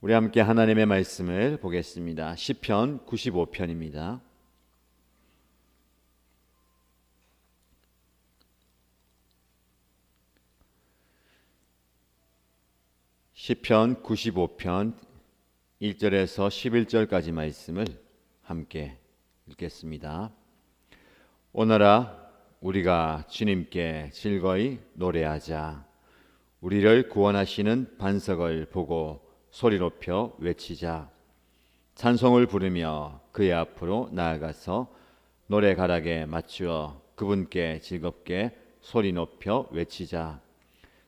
우리 함께 하나님의 말씀을 보겠습니다. 시편 95편입니다. 시편 95편 1절에서 11절까지 말씀을 함께 읽겠습니다. 오늘아 우리가 주님께 즐거이 노래하자. 우리를 구원하시는 반석을 보고 소리 높여 외치자. 찬송을 부르며 그의 앞으로 나아가서 노래가락에 맞추어 그분께 즐겁게 소리 높여 외치자.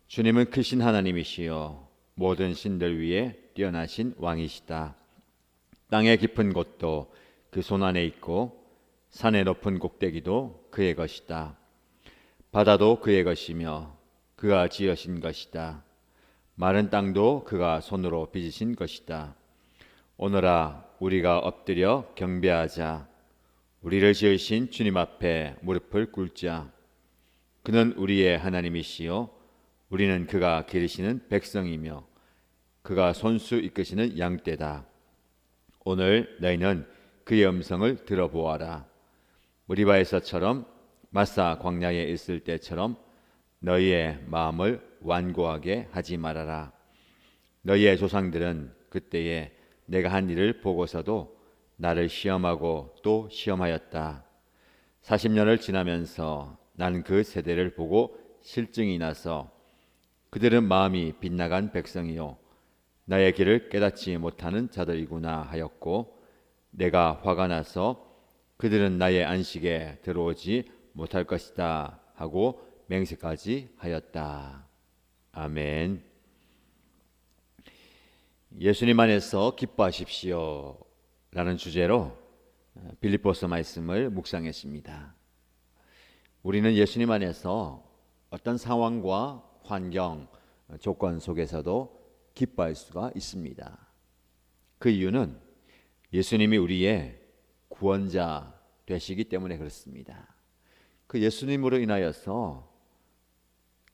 주님은 크신 하나님이시요 모든 신들 위에 뛰어나신 왕이시다. 땅의 깊은 곳도 그 손 안에 있고 산의 높은 꼭대기도 그의 것이다. 바다도 그의 것이며 그가 지으신 것이다. 마른 땅도 그가 손으로 빚으신 것이다. 오늘아 우리가 엎드려 경배하자. 우리를 지으신 주님 앞에 무릎을 꿇자. 그는 우리의 하나님이시요 우리는 그가 기르시는 백성이며 그가 손수 이끄시는 양떼다. 오늘 너희는 그의 음성을 들어보아라. 무리바에서처럼 마사 광야에 있을 때처럼 너희의 마음을 완고하게 하지 말아라. 너희의 조상들은 그때에 내가 한 일을 보고서도 나를 시험하고 또 시험하였다. 40년을 지나면서 나는 그 세대를 보고 실증이 나서 그들은 마음이 빗나간 백성이요 나의 길을 깨닫지 못하는 자들이구나 하였고, 내가 화가 나서 그들은 나의 안식에 들어오지 못할 것이다 하고 맹세까지 하였다. 아멘. 예수님 안에서 기뻐하십시오 라는 주제로 빌립보서 말씀을 묵상했습니다. 우리는 예수님 안에서 어떤 상황과 환경, 조건 속에서도 기뻐할 수가 있습니다. 그 이유는 예수님이 우리의 구원자 되시기 때문에 그렇습니다. 그 예수님으로 인하여서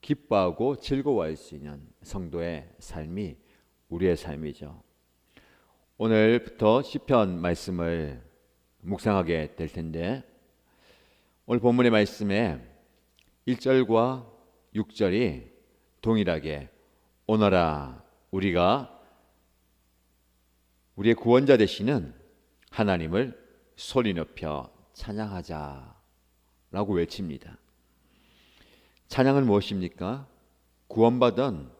기뻐하고 즐거워할 수 있는 성도의 삶이 우리의 삶이죠. 오늘부터 시편 말씀을 묵상하게 될 텐데, 오늘 본문의 말씀에 1절과 6절이 동일하게 오너라 우리가 우리의 구원자 되시는 하나님을 소리 높여 찬양하자 라고 외칩니다. 찬양은 무엇입니까? 구원받은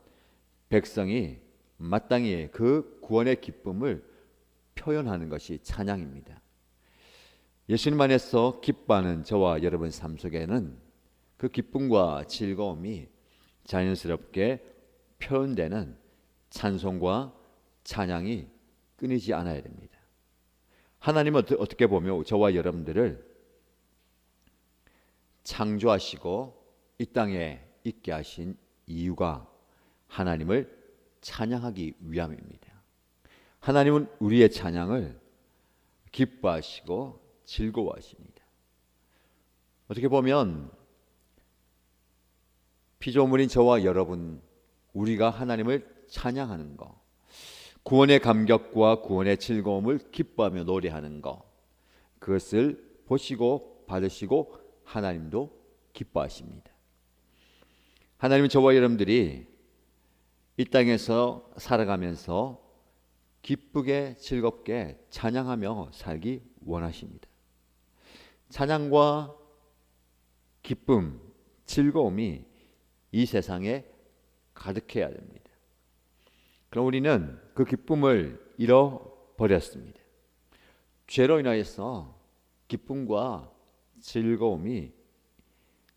백성이 마땅히 그 구원의 기쁨을 표현하는 것이 찬양입니다. 예수님 안에서 기뻐하는 저와 여러분 삶 속에는 그 기쁨과 즐거움이 자연스럽게 표현되는 찬송과 찬양이 끊이지 않아야 됩니다. 하나님은 어떻게 보면 저와 여러분들을 창조하시고 이 땅에 있게 하신 이유가 하나님을 찬양하기 위함입니다. 하나님은 우리의 찬양을 기뻐하시고 즐거워하십니다. 어떻게 보면 피조물인 저와 여러분, 우리가 하나님을 찬양하는 것, 구원의 감격과 구원의 즐거움을 기뻐하며 노래하는 것, 그것을 보시고 받으시고 하나님도 기뻐하십니다. 하나님은 저와 여러분들이 이 땅에서 살아가면서 기쁘게 즐겁게 찬양하며 살기 원하십니다. 찬양과 기쁨, 즐거움이 이 세상에 가득해야 됩니다. 그럼 우리는 그 기쁨을 잃어버렸습니다. 죄로 인하여서 기쁨과 즐거움이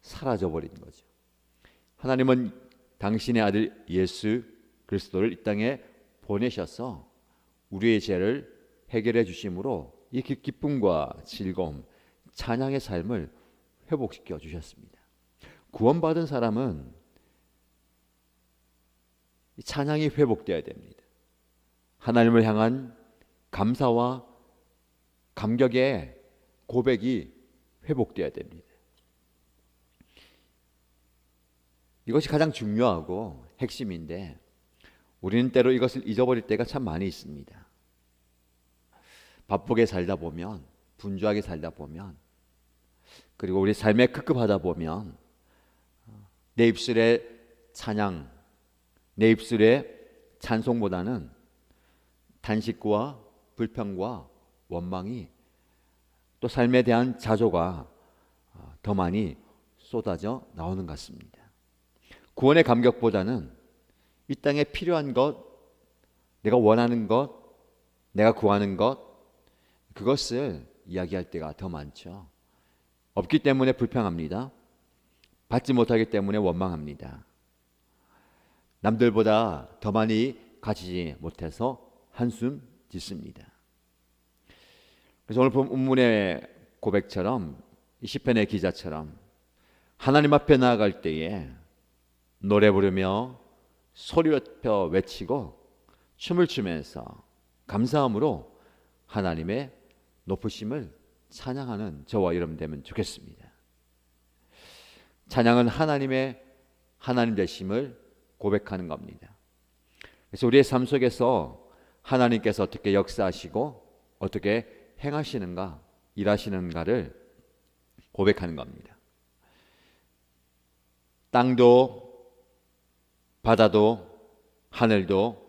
사라져버린 거죠. 하나님은 당신의 아들 예수 그리스도를 이 땅에 보내셔서 우리의 죄를 해결해 주심으로 이 기쁨과 즐거움, 찬양의 삶을 회복시켜 주셨습니다. 구원받은 사람은 이 찬양이 회복되어야 됩니다. 하나님을 향한 감사와 감격의 고백이 회복되어야 됩니다. 이것이 가장 중요하고 핵심인데, 우리는 때로 이것을 잊어버릴 때가 참 많이 있습니다. 바쁘게 살다 보면, 분주하게 살다 보면, 그리고 우리 삶에 급급하다 보면 내 입술에 찬양, 내 입술에 찬송보다는 탄식과 불평과 원망이, 또 삶에 대한 자조가 더 많이 쏟아져 나오는 것 같습니다. 구원의 감격보다는 이 땅에 필요한 것, 내가 원하는 것, 내가 구하는 것, 그것을 이야기할 때가 더 많죠. 없기 때문에 불평합니다. 받지 못하기 때문에 원망합니다. 남들보다 더 많이 가지지 못해서 한숨 짓습니다. 그래서 오늘 본문의 고백처럼, 시편의 기자처럼 하나님 앞에 나아갈 때에 노래 부르며 소리 높여 외치고 춤을 추면서 감사함으로 하나님의 높으심을 찬양하는 저와 여러분 되면 좋겠습니다. 찬양은 하나님 되심을 고백하는 겁니다. 그래서 우리의 삶 속에서 하나님께서 어떻게 역사하시고 어떻게 행하시는가, 일하시는가를 고백하는 겁니다. 땅도 바다도 하늘도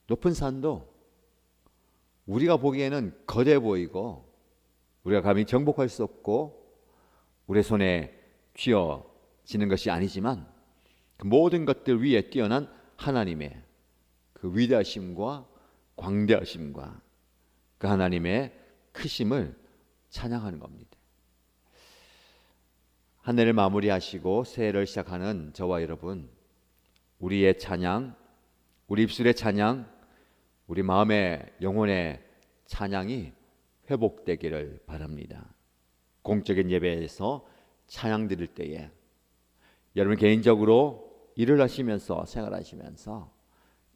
높은 산도 우리가 보기에는 거대 보이고 우리가 감히 정복할 수 없고 우리의 손에 쥐어지는 것이 아니지만 그 모든 것들 위에 뛰어난 하나님의 그 위대하심과 광대하심과 그 하나님의 크심을 찬양하는 겁니다. 한 해를 마무리하시고 새해를 시작하는 저와 여러분, 우리의 찬양, 우리 입술의 찬양, 우리 마음의 영혼의 찬양이 회복되기를 바랍니다. 공적인 예배에서 찬양 드릴 때에 여러분 개인적으로 일을 하시면서 생활하시면서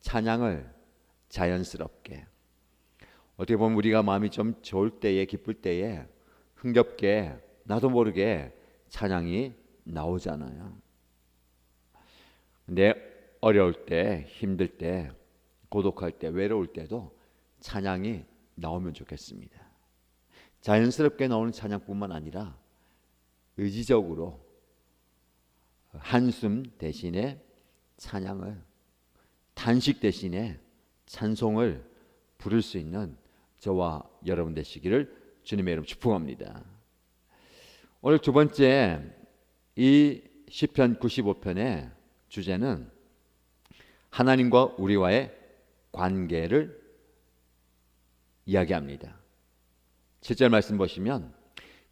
찬양을 자연스럽게, 어떻게 보면 우리가 마음이 좀 좋을 때에, 기쁠 때에 흥겹게 나도 모르게 찬양이 나오잖아요. 근데 어려울 때, 힘들 때, 고독할 때, 외로울 때도 찬양이 나오면 좋겠습니다. 자연스럽게 나오는 찬양뿐만 아니라 의지적으로 한숨 대신에 찬양을, 탄식 대신에 찬송을 부를 수 있는 저와 여러분 되시기를 주님의 이름 축복합니다. 오늘 두 번째, 이 시편 95편의 주제는 하나님과 우리와의 관계를 이야기합니다. 7절 말씀 보시면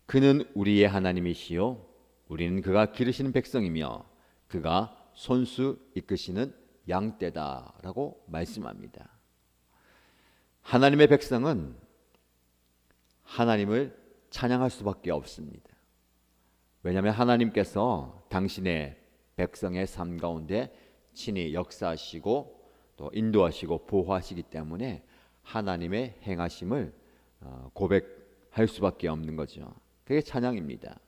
그는 우리의 하나님이시요 우리는 그가 기르시는 백성이며 그가 손수 이끄시는 양떼다라고 말씀합니다. 하나님의 백성은 하나님을 찬양할 수밖에 없습니다. 왜냐하면 하나님께서 당신의 백성의 삶 가운데 친히 역사하시고 또 인도하시고 보호하시기 때문에 하나님의 행하심을 고백할 수밖에 없는 거죠. 그게 찬양입니다.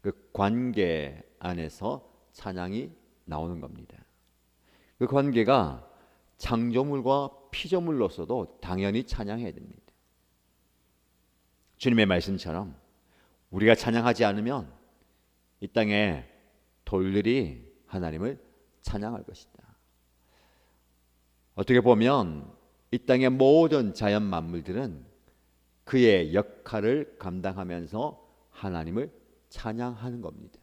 그 관계 안에서 찬양이 나오는 겁니다. 그 관계가 창조물과 피조물로서도 당연히 찬양해야 됩니다. 주님의 말씀처럼 우리가 찬양하지 않으면 이 땅에 돌들이 하나님을 찬양할 것이다. 어떻게 보면 이 땅의 모든 자연 만물들은 그의 역할을 감당하면서 하나님을 찬양하는 겁니다.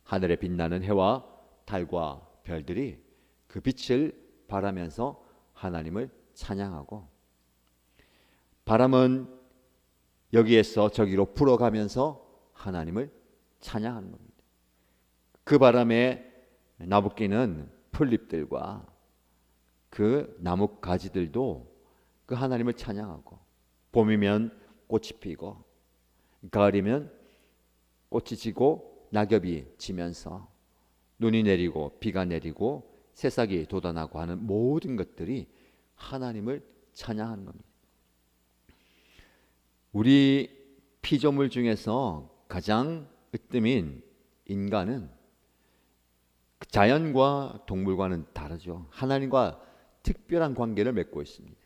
하늘에 빛나는 해와 달과 별들이 그 빛을 발하면서 하나님을 찬양하고, 바람은 여기에서 저기로 불어가면서 하나님을 찬양하는 겁니다. 그 바람에 나부끼는 풀잎들과 그 나무 가지들도 그 하나님을 찬양하고, 봄이면 꽃이 피고 가을이면 꽃이 지고 낙엽이 지면서 눈이 내리고 비가 내리고 새싹이 돋아나고 하는 모든 것들이 하나님을 찬양하는 겁니다. 우리 피조물 중에서 가장 으뜸인 인간은 자연과 동물과는 다르죠. 하나님과 특별한 관계를 맺고 있습니다.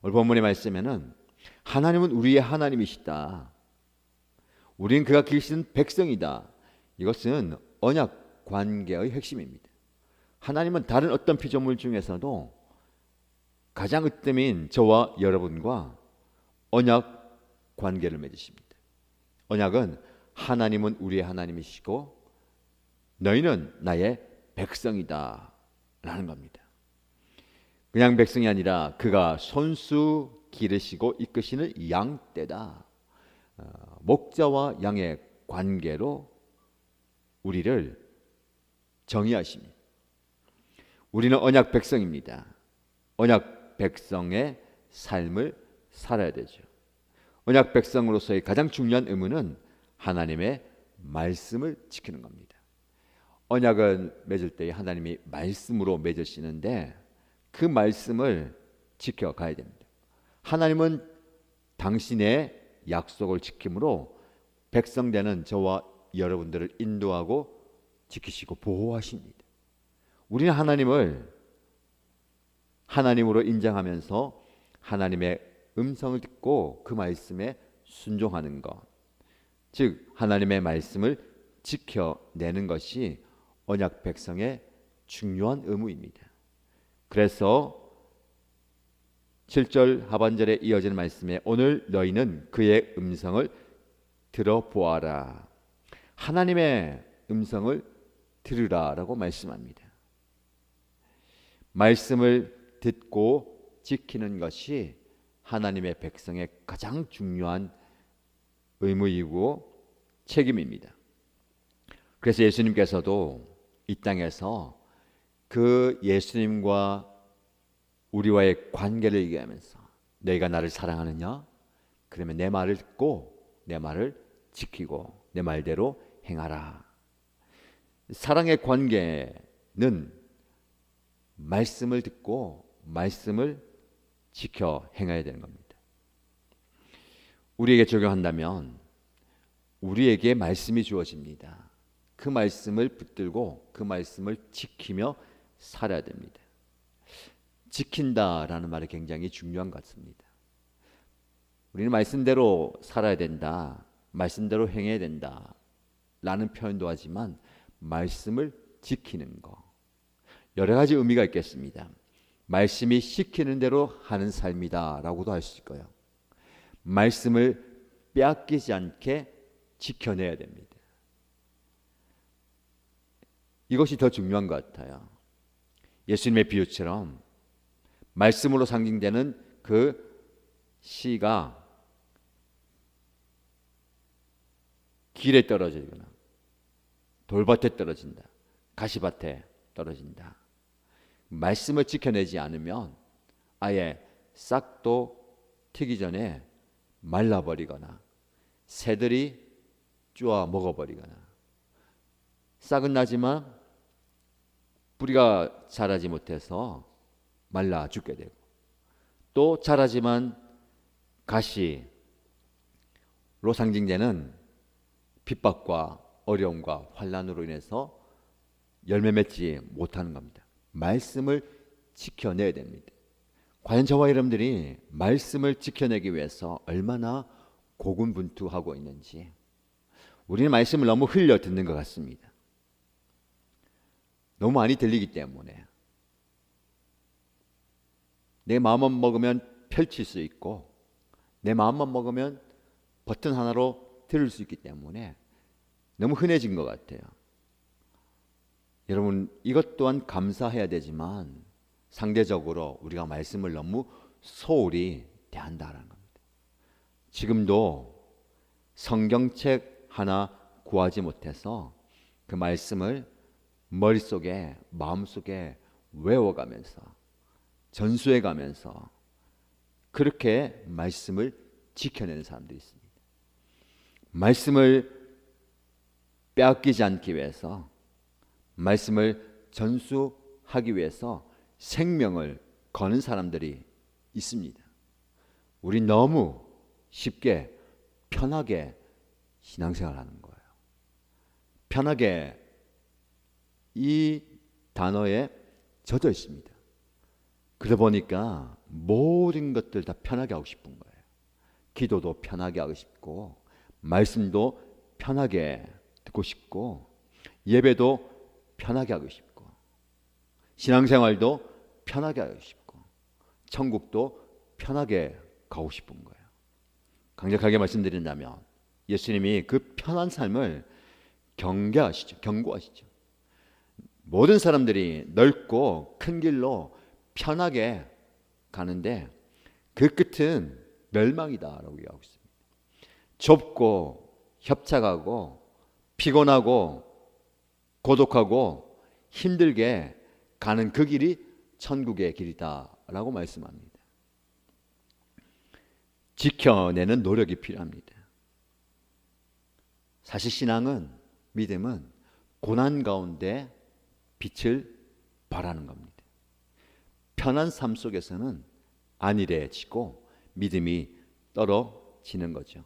오늘 본문의 말씀에는 하나님은 우리의 하나님이시다. 우리는 그가 기르시는 백성이다. 이것은 언약 관계의 핵심입니다. 하나님은 다른 어떤 피조물 중에서도 가장 으뜸인 저와 여러분과 언약 관계를 맺으십니다. 언약은 하나님은 우리의 하나님이시고 너희는 나의 백성이다 라는 겁니다. 그냥 백성이 아니라 그가 손수 기르시고 이끄시는 양떼다. 목자와 양의 관계로 우리를 정의하십니다. 우리는 언약 백성입니다. 언약 백성의 삶을 살아야 되죠. 언약 백성으로서의 가장 중요한 의무는 하나님의 말씀을 지키는 겁니다. 언약을 맺을 때 하나님이 말씀으로 맺으시는데 그 말씀을 지켜가야 됩니다. 하나님은 당신의 약속을 지킴으로 백성되는 저와 여러분들을 인도하고 지키시고 보호하십니다. 우리는 하나님을 하나님으로 인정하면서 하나님의 음성을 듣고 그 말씀에 순종하는 것, 즉 하나님의 말씀을 지켜내는 것이 언약 백성의 중요한 의무입니다. 그래서 7절 하반절에 이어지는 말씀에 오늘 너희는 그의 음성을 들어보아라. 하나님의 음성을 들으라라고 말씀합니다. 말씀을 듣고 지키는 것이 하나님의 백성의 가장 중요한 의무이고 책임입니다. 그래서 예수님께서도 이 땅에서 그 예수님과 우리와의 관계를 얘기하면서 너희가 나를 사랑하느냐? 그러면 내 말을 듣고 내 말을 지키고 내 말대로 행하라. 사랑의 관계는 말씀을 듣고 말씀을 지켜 행해야 되는 겁니다. 우리에게 적용한다면 우리에게 말씀이 주어집니다. 그 말씀을 붙들고 그 말씀을 지키며 살아야 됩니다. 지킨다라는 말이 굉장히 중요한 것 같습니다. 우리는 말씀대로 살아야 된다, 말씀대로 행해야 된다 라는 표현도 하지만 말씀을 지키는 것, 여러 가지 의미가 있겠습니다. 말씀이 시키는 대로 하는 삶이다 라고도 할 수 있고요, 말씀을 빼앗기지 않게 지켜내야 됩니다. 이것이 더 중요한 것 같아요. 예수님의 비유처럼 말씀으로 상징되는 그 씨가 길에 떨어지거나 돌밭에 떨어진다, 가시밭에 떨어진다. 말씀을 지켜내지 않으면 아예 싹도 튀기 전에 말라버리거나 새들이 쪼아 먹어버리거나, 싹은 나지만 뿌리가 자라지 못해서 말라 죽게 되고, 또 자라지만 가시로 상징되는 핍박과 어려움과 환난으로 인해서 열매 맺지 못하는 겁니다. 말씀을 지켜내야 됩니다. 과연 저와 여러분들이 말씀을 지켜내기 위해서 얼마나 고군분투하고 있는지, 우리는 말씀을 너무 흘려 듣는 것 같습니다. 너무 많이 들리기 때문에 내 마음만 먹으면 펼칠 수 있고 내 마음만 먹으면 버튼 하나로 들을 수 있기 때문에 너무 흔해진 것 같아요. 여러분, 이것 또한 감사해야 되지만 상대적으로 우리가 말씀을 너무 소홀히 대한다는 겁니다. 지금도 성경책 하나 구하지 못해서 그 말씀을 머릿속에, 마음속에 외워가면서 전수해가면서 그렇게 말씀을 지켜내는 사람들이 있습니다. 말씀을 빼앗기지 않기 위해서, 말씀을 전수하기 위해서 생명을 거는 사람들이 있습니다. 우리 너무 쉽게 편하게 신앙생활하는 거예요. 편하게 이 단어에 젖어 있습니다. 그러다 보니까 모든 것들 다 편하게 하고 싶은 거예요. 기도도 편하게 하고 싶고, 말씀도 편하게 듣고 싶고, 예배도 편하게 하고 싶고, 신앙생활도 편하게 하고 싶고, 천국도 편하게 가고 싶은 거예요. 강력하게 말씀드린다면 예수님이 그 편한 삶을 경고하시죠. 모든 사람들이 넓고 큰 길로 편하게 가는데 그 끝은 멸망이다라고 얘기하고 있습니다. 좁고 협착하고 피곤하고 고독하고 힘들게 가는 그 길이 천국의 길이다라고 말씀합니다. 지켜내는 노력이 필요합니다. 사실 신앙은, 믿음은 고난 가운데 빛을 발하는 겁니다. 편한 삶 속에서는 안일해지고 믿음이 떨어지는 거죠.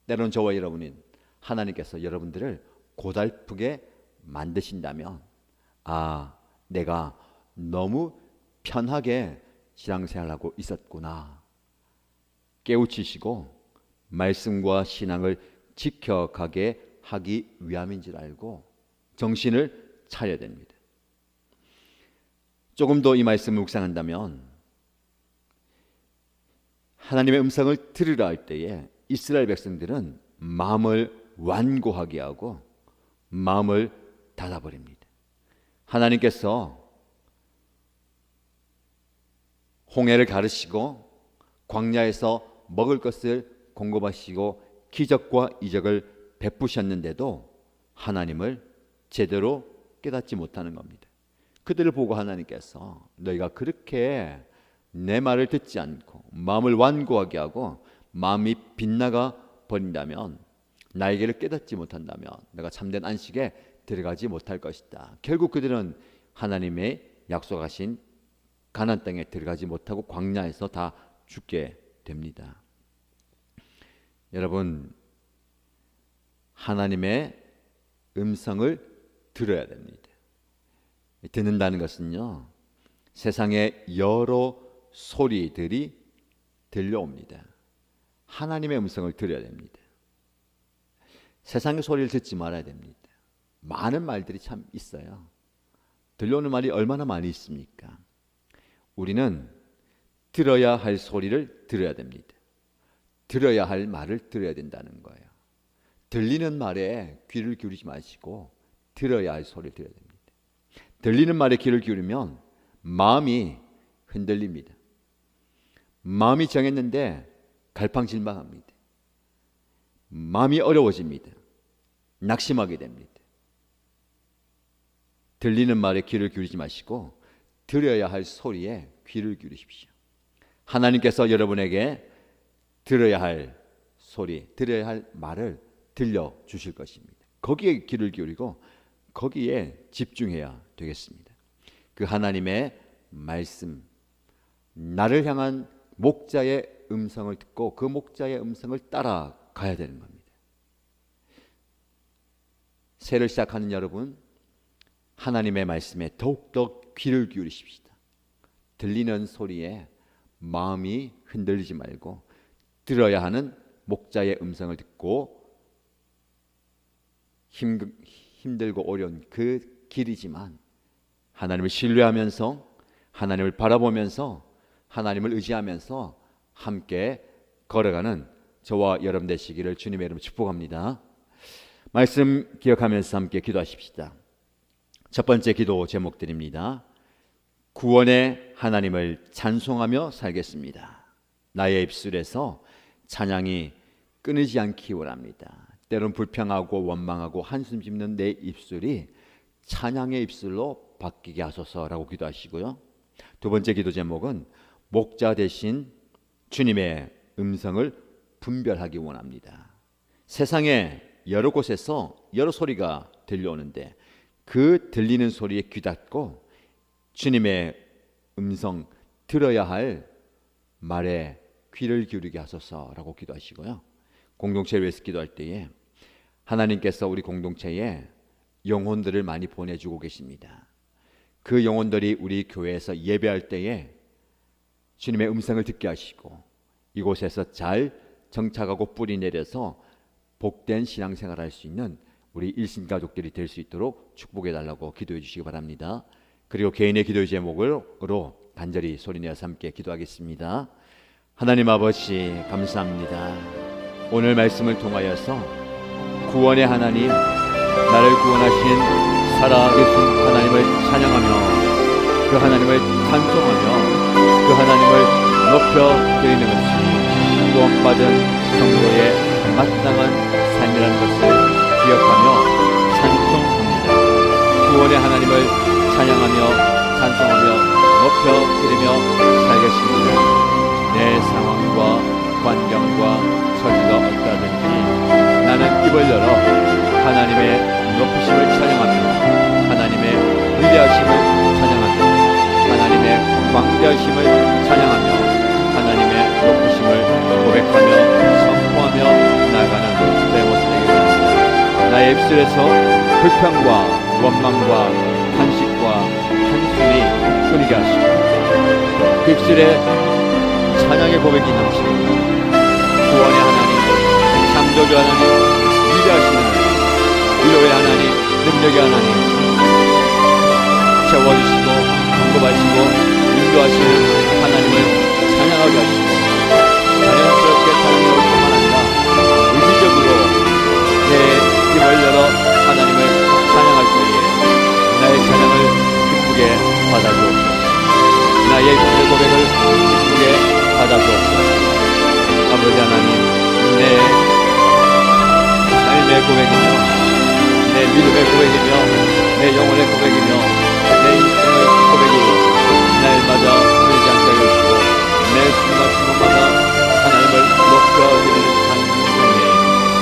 때로는 저와 여러분은 하나님께서 여러분들을 고달프게 만드신다면, 내가 너무 편하게 신앙생활하고 있었구나 깨우치시고 말씀과 신앙을 지켜가게 하기 위함인 줄 알고 정신을 차려야 됩니다. 조금 더 이 말씀을 묵상한다면 하나님의 음성을 들으라 할 때에 이스라엘 백성들은 마음을 완고하게 하고 마음을 닫아버립니다. 하나님께서 홍해를 가르시고 광야에서 먹을 것을 공급하시고 기적과 이적을 베푸셨는데도 하나님을 제대로 깨닫지 못하는 겁니다. 그들을 보고 하나님께서 너희가 그렇게 내 말을 듣지 않고 마음을 완고하게 하고 마음이 빗나가 버린다면, 나에게를 깨닫지 못한다면 내가 참된 안식에 들어가지 못할 것이다. 결국 그들은 하나님의 약속하신 가나안 땅에 들어가지 못하고 광야에서 다 죽게 됩니다. 여러분, 하나님의 음성을 들어야 됩니다. 듣는다는 것은요, 세상의 여러 소리들이 들려옵니다. 하나님의 음성을 들어야 됩니다. 세상의 소리를 듣지 말아야 됩니다. 많은 말들이 참 있어요. 들려오는 말이 얼마나 많이 있습니까? 우리는 들어야 할 소리를 들어야 됩니다. 들어야 할 말을 들어야 된다는 거예요. 들리는 말에 귀를 기울이지 마시고 들어야 할 소리를 들어야 됩니다. 들리는 말에 귀를 기울이면 마음이 흔들립니다. 마음이 정했는데 갈팡질팡합니다. 마음이 어려워집니다. 낙심하게 됩니다. 들리는 말에 귀를 기울이지 마시고 들어야 할 소리에 귀를 기울이십시오. 하나님께서 여러분에게 들어야 할 소리, 들어야 할 말을 들려주실 것입니다. 거기에 귀를 기울이고 거기에 집중해야 되겠습니다. 그 하나님의 말씀, 나를 향한 목자의 음성을 듣고 그 목자의 음성을 따라가야 되는 겁니다. 새를 시작하는 여러분, 하나님의 말씀에 더욱더 귀를 기울이십시다. 들리는 소리에 마음이 흔들리지 말고 들어야 하는 목자의 음성을 듣고 힘들고 어려운 그 길이지만 하나님을 신뢰하면서 하나님을 바라보면서 하나님을 의지하면서 함께 걸어가는 저와 여러분 되시기를 주님의 이름으로 축복합니다. 말씀 기억하면서 함께 기도하십시다. 첫 번째 기도 제목드립니다. 구원의 하나님을 찬송하며 살겠습니다. 나의 입술에서 찬양이 끊이지 않기 원합니다. 때론 불평하고 원망하고 한숨 짓는 내 입술이 찬양의 입술로 바뀌게 하소서라고 기도하시고요. 두 번째 기도 제목은 목자 대신 주님의 음성을 분별하기 원합니다. 세상에 여러 곳에서 여러 소리가 들려오는데 그 들리는 소리에 귀 닫고 주님의 음성, 들어야 할 말에 귀를 기울이게 하소서라고 기도하시고요. 공동체를 위해서 기도할 때에 하나님께서 우리 공동체에 영혼들을 많이 보내주고 계십니다. 그 영혼들이 우리 교회에서 예배할 때에 주님의 음성을 듣게 하시고 이곳에서 잘 정착하고 뿌리 내려서 복된 신앙생활을 할 수 있는 우리 일신가족들이 될 수 있도록 축복해 달라고 기도해 주시기 바랍니다. 그리고 개인의 기도의 제목으로 간절히 소리내어서 함께 기도하겠습니다. 하나님 아버지 감사합니다. 오늘 말씀을 통하여서 구원의 하나님, 나를 구원하신 살아계신 하나님을 찬양하며 그 하나님을 찬송하며 그 하나님을 높여드리는 것이 구원받은 성도의 마땅한 삶이라는 것을 기억하며 찬송합니다. 구원의 하나님을 찬양하며 찬송하며 높여드리며 살겠습니다. 내 상황과 환경과 처지가 어떠하든지 나는 입을 열어 하나님의 높으심을 찬양하며 하나님의 위대하심을 찬양하며 하나님의 광대하심을 찬양하며 하나님의 높으심을 고백하며 선포하며 나아가는 내 모습 되기 바랍니다. 나의 입술에서 불평과 원망과 탄식과 한숨이 끊이게 하시고 그 입술에 찬양의 고백이 넘치는 구원의 하나님, 창조주 하나님, 위대하신 하나님, 위로의 하나님, 능력의 하나님, 채워주시고 공급하시고 인도하시는 하나님을 찬양하게 하시고 자연스럽게 찬양할 뿐만 아니라 의지적으로 내 입을 열어 하나님을 찬양할 때에 나의 찬양을 기쁘게 받아주옵소서. 나의 입술의 고백을 기쁘게 받아주옵소서. 아버지 하나님, 내 삶의 고백이며 내 믿음의 고백이며 내 영혼의 고백이며 내 인생의 고백이 날마다 끊이지 않게 해주시고 내 순간순간마다 하나님을 높여드리는 찬송이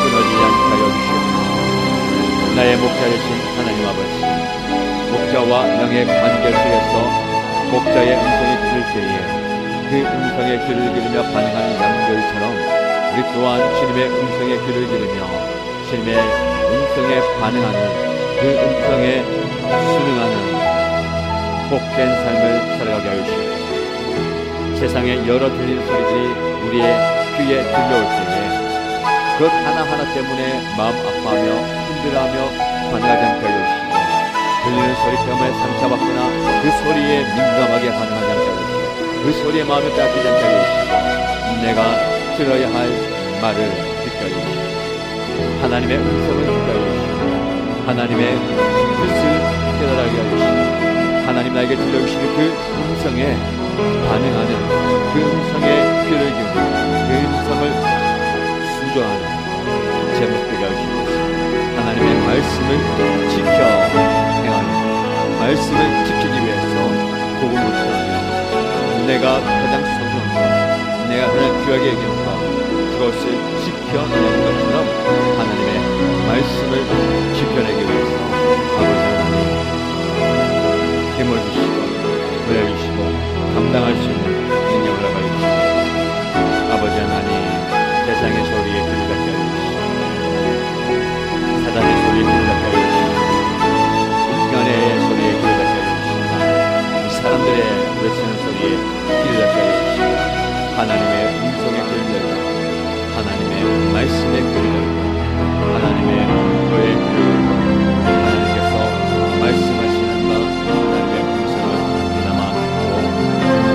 끊어지지 않게 하여 주시옵소서. 나의 목자 되신 하나님 아버지, 목자와 양의 관계 속에서 목자의 음성이 들을 때에 그 음성의 귀를 기르며 반응하는 양들처럼 우리 또한 주님의 음성의 귀를 기르며 주님의 음성에 반응하는 그 음성에 순응하는 복된 삶을 살아가게 하여 주시옵소서. 세상에 여러 들리는 소리들이 우리의 귀에 들려올 때에 그것 하나하나 때문에 마음 아파하며 힘들어하며 반응하지 않게 하여 주시고 들리는 소리 때문에 상처받거나 그 소리에 민감하게 반응하지 않게 하여 주시고 그 소리에 마음을 따뜻하지 않게 하여 주시고 내가 들어야 할 말을 듣게 하여 주시고 하나님의 음성을 듣게 하여 주시고 하나님의 뜻을 깨달게 하여 주시고 하나님 나에게 들려주시는 그 음성에 반응하는 그 음성에 귀를 기울이고 그 음성을 순종하는 제목 되게 하여 주시옵소서. 하나님의 말씀을 지켜 행하는 말씀을 지키기 위해서 복을 묵상하며 내가 가장 소중한 내가 가장 귀하게 여기는 것 그것을 지켜내는 것처럼 하나님의 말씀을 지켜내기 위해서 아버지 하나님 힘을 주시고 은혜를 주시고 감당할 수 있는 능력을 허락하여 주시고 아버지 하나님 세상의 소리에 귀를 닫게 하여 주시고 사단의 소리에 귀를 닫게 하여 주시고 연애의 소리에 귀를 닫게 하여 주시고 사람들의 외치는 소리에 귀를 닫게 하여 주시고 하나님의 음성에 귀를 열고 하나님의 말씀에 귀를 열고 하나님의 너의 귀를 열고 하나님께서 말씀하시는 바 하나님의 음성을 귀담아 듣고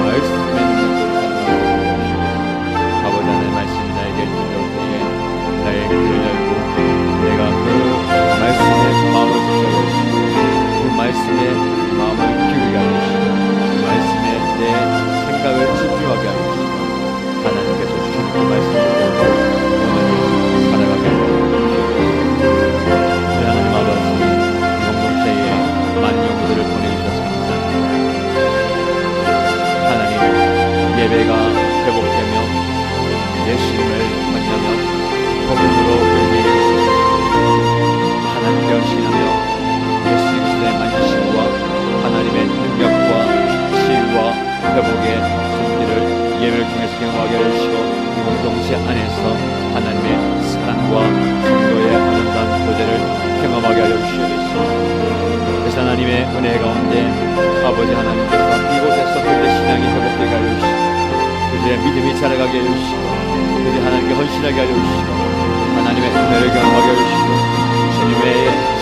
말씀의 능력을 사랑하고 아버지 하나님의 말씀이 나에게 들려올 때에 나의 귀를 열고 내가 그 말씀에 마음을 붙여 주시고 그 말씀에 마음을 기울게 하여 주시고 그 말씀에 내 생각을 집중하게 하여 주시고 하나님께서 주신 그 말씀을 오늘 살아가게 하여 주시옵소서. 하나님 아버지 이 공동체에 많은 영혼들을 보내주셔서 감사합니다. 하나님 예배가 회복되며 예수님을 만나며 복음으로 우리 하나님께 헌신하며 예수 그리스도의 만지심과 하나님의 능력과 치유와 회복의 손길을 예배를 통해서 경험하게 해주시고 이 공동체 안에서 하나님의 사랑과 성도의 아름다운 교제를 경험하게 하여 주시옵소서. 그들의 믿음이 자라가게 해주시고 그들이 하나님께 헌신하게 하여 주시고 하나님의 은혜를 경험하게 하여 주시고 주님의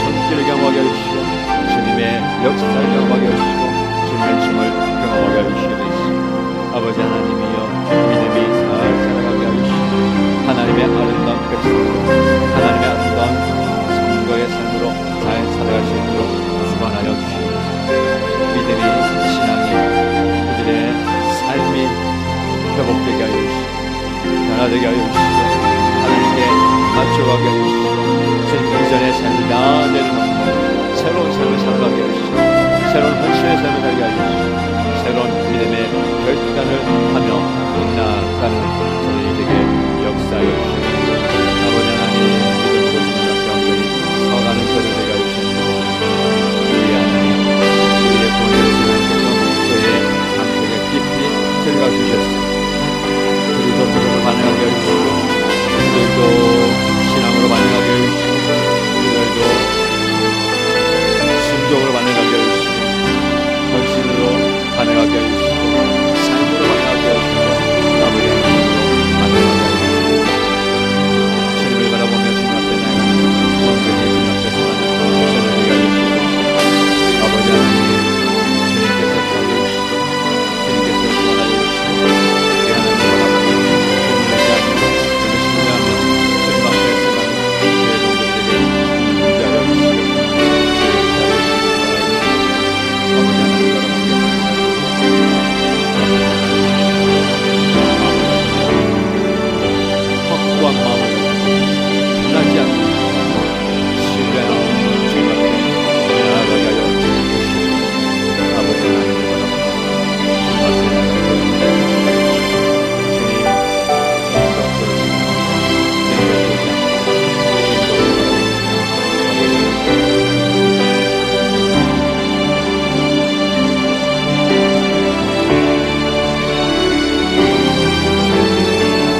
손길을 경험하게 하여 주시고 주님의 역사를 경험하게 하여 주시고 주님의 춤을 경험하게 하여 주시옵소서. 아버지 하나님이여 믿음이 잘 자라가게 하여 주시고 하나님의 아름다운 백성으로 하나님의 아름다운 선거의 삶으로 잘 살아갈 수 있도록 주관하여 주시옵소서. 믿음이 신앙이 그들의 삶이 회복되게 하여 주시고 변화되게 하여 주시고 하나님께 맞춰가게 하여 주시고 주님 이전의 삶을 다 내려놓고 새로운 삶을 살아가게 하여 주시고 새로운 헌신의 삶을 살게 하여 주시고 새로운 믿음의 결단을 하며 나아가는 저희에게 역사하여 주시고 아버지 하나님 믿음으로 주님과 병들이 서가는 저희에게 하여 주시고 우리 하나님 우리의 구원의 주님께서 저희의 삶 속에 깊이 들어가 주셨습니다.